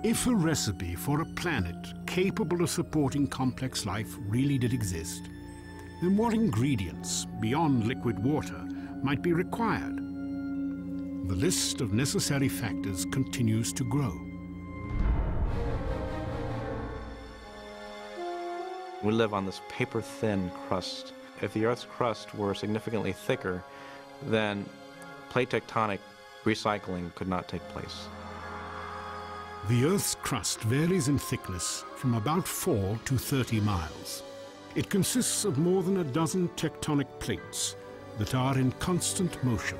If a recipe for a planet capable of supporting complex life really did exist, then what ingredients, beyond liquid water, might be required? The list of necessary factors continues to grow. We live on this paper-thin crust. If the Earth's crust were significantly thicker, then plate tectonic recycling could not take place. The Earth's crust varies in thickness from about 4 to 30 miles. It consists of more than a dozen tectonic plates that are in constant motion.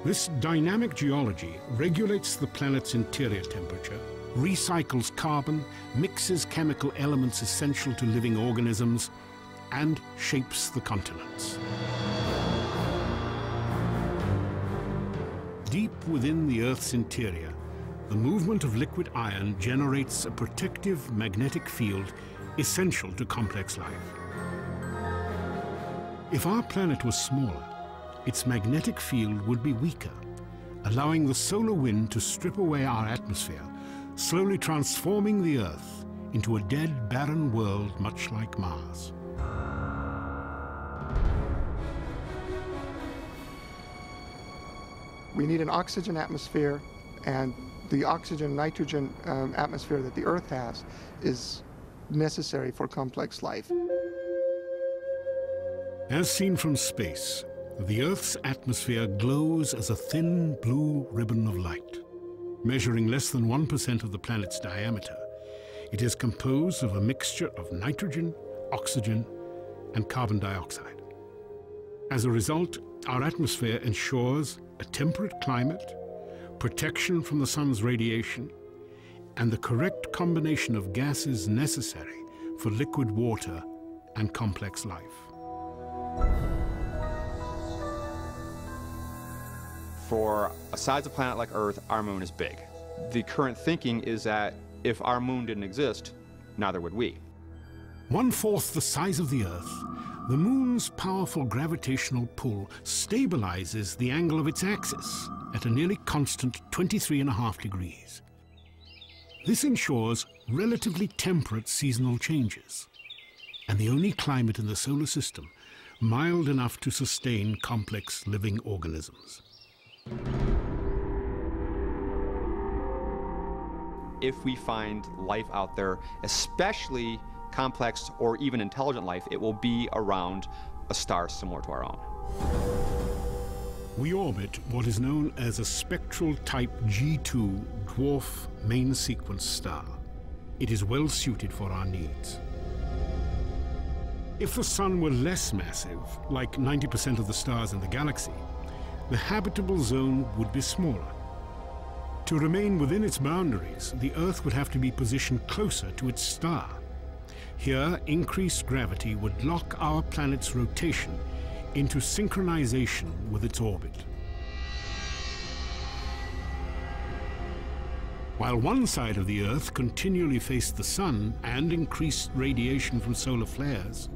This dynamic geology regulates the planet's interior temperature, recycles carbon, mixes chemical elements essential to living organisms, and shapes the continents. Deep within the Earth's interior, the movement of liquid iron generates a protective magnetic field essential to complex life. If our planet was smaller, its magnetic field would be weaker, allowing the solar wind to strip away our atmosphere, slowly transforming the Earth into a dead, barren world much like Mars. We need an oxygen atmosphere, and the oxygen-nitrogen atmosphere that the Earth has is necessary for complex life. As seen from space, the Earth's atmosphere glows as a thin blue ribbon of light. Measuring less than 1% of the planet's diameter, it is composed of a mixture of nitrogen, oxygen, and carbon dioxide. As a result, our atmosphere ensures a temperate climate, protection from the sun's radiation, and the correct combination of gases necessary for liquid water and complex life. For a size of planet like Earth, our moon is big. The current thinking is that if our moon didn't exist, neither would we. 1/4 the size of the Earth, the moon's powerful gravitational pull stabilizes the angle of its axis at a nearly constant 23.5 degrees. This ensures relatively temperate seasonal changes, and the only climate in the solar system mild enough to sustain complex living organisms. If we find life out there, especially complex or even intelligent life, it will be around a star similar to our own. We orbit what is known as a spectral type G2 dwarf main sequence star. It is well suited for our needs. If the Sun were less massive, like 90% of the stars in the galaxy, the habitable zone would be smaller. To remain within its boundaries, the Earth would have to be positioned closer to its star. Here, increased gravity would lock our planet's rotation into synchronization with its orbit. While one side of the Earth continually faced the Sun and increased radiation from solar flares,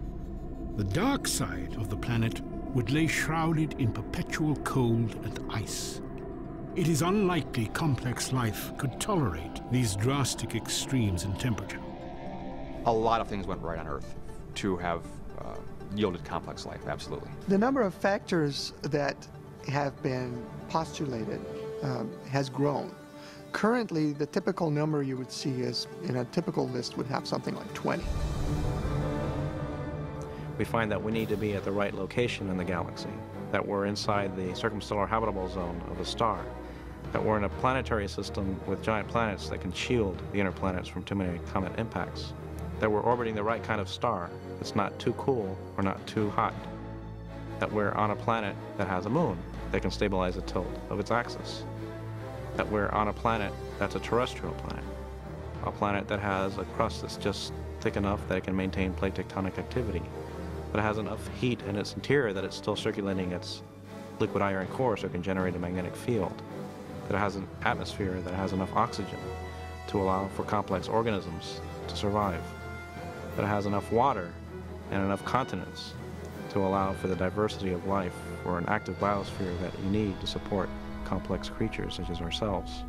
the dark side of the planet would lay shrouded in perpetual cold and ice. It is unlikely complex life could tolerate these drastic extremes in temperature. A lot of things went right on Earth to have yielded complex life, absolutely. The number of factors that have been postulated has grown. Currently, the typical number you would see is, in a typical list, would have something like 20. We find that we need to be at the right location in the galaxy, that we're inside the circumstellar habitable zone of a star, that we're in a planetary system with giant planets that can shield the inner planets from too many comet impacts, that we're orbiting the right kind of star that's not too cool or not too hot, that we're on a planet that has a moon that can stabilize the tilt of its axis, that we're on a planet that's a terrestrial planet, a planet that has a crust that's just thick enough that it can maintain plate tectonic activity, but it has enough heat in its interior that it's still circulating its liquid iron core so it can generate a magnetic field, that it has an atmosphere that has enough oxygen to allow for complex organisms to survive, that it has enough water and enough continents to allow for the diversity of life or an active biosphere that you need to support complex creatures such as ourselves.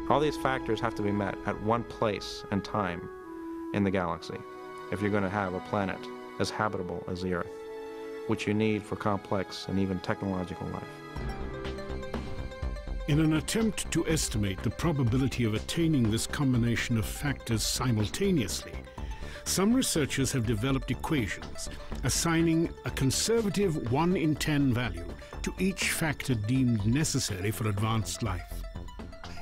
All these factors have to be met at one place and time in the galaxy if you're going to have a planet as habitable as the Earth, which you need for complex and even technological life. In an attempt to estimate the probability of attaining this combination of factors simultaneously, some researchers have developed equations assigning a conservative 1 in 10 value to each factor deemed necessary for advanced life.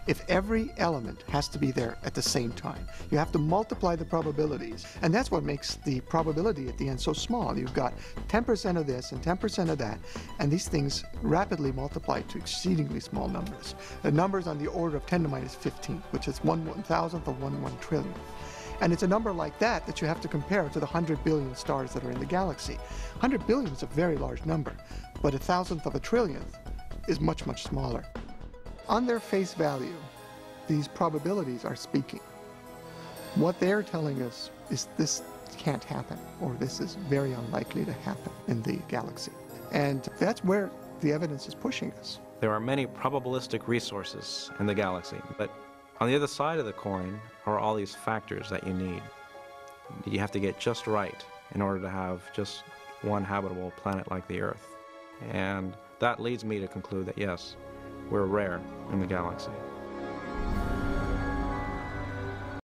If every element has to be there at the same time, you have to multiply the probabilities. And that's what makes the probability at the end so small. You've got 10% of this and 10% of that, and these things rapidly multiply to exceedingly small numbers. The numbers on the order of 10 to the minus 15, which is 1/1000th of 1 trillion. And it's a number like that that you have to compare to the 100 billion stars that are in the galaxy. 100 billion is a very large number, but 1,000th of a trillionth is much, much smaller. On their face value, these probabilities are speaking. What they're telling us is this can't happen, or this is very unlikely to happen in the galaxy. And that's where the evidence is pushing us. There are many probabilistic resources in the galaxy, but on the other side of the coin are all these factors that you need. You have to get just right in order to have just one habitable planet like the Earth. And that leads me to conclude that yes, we're rare in the galaxy.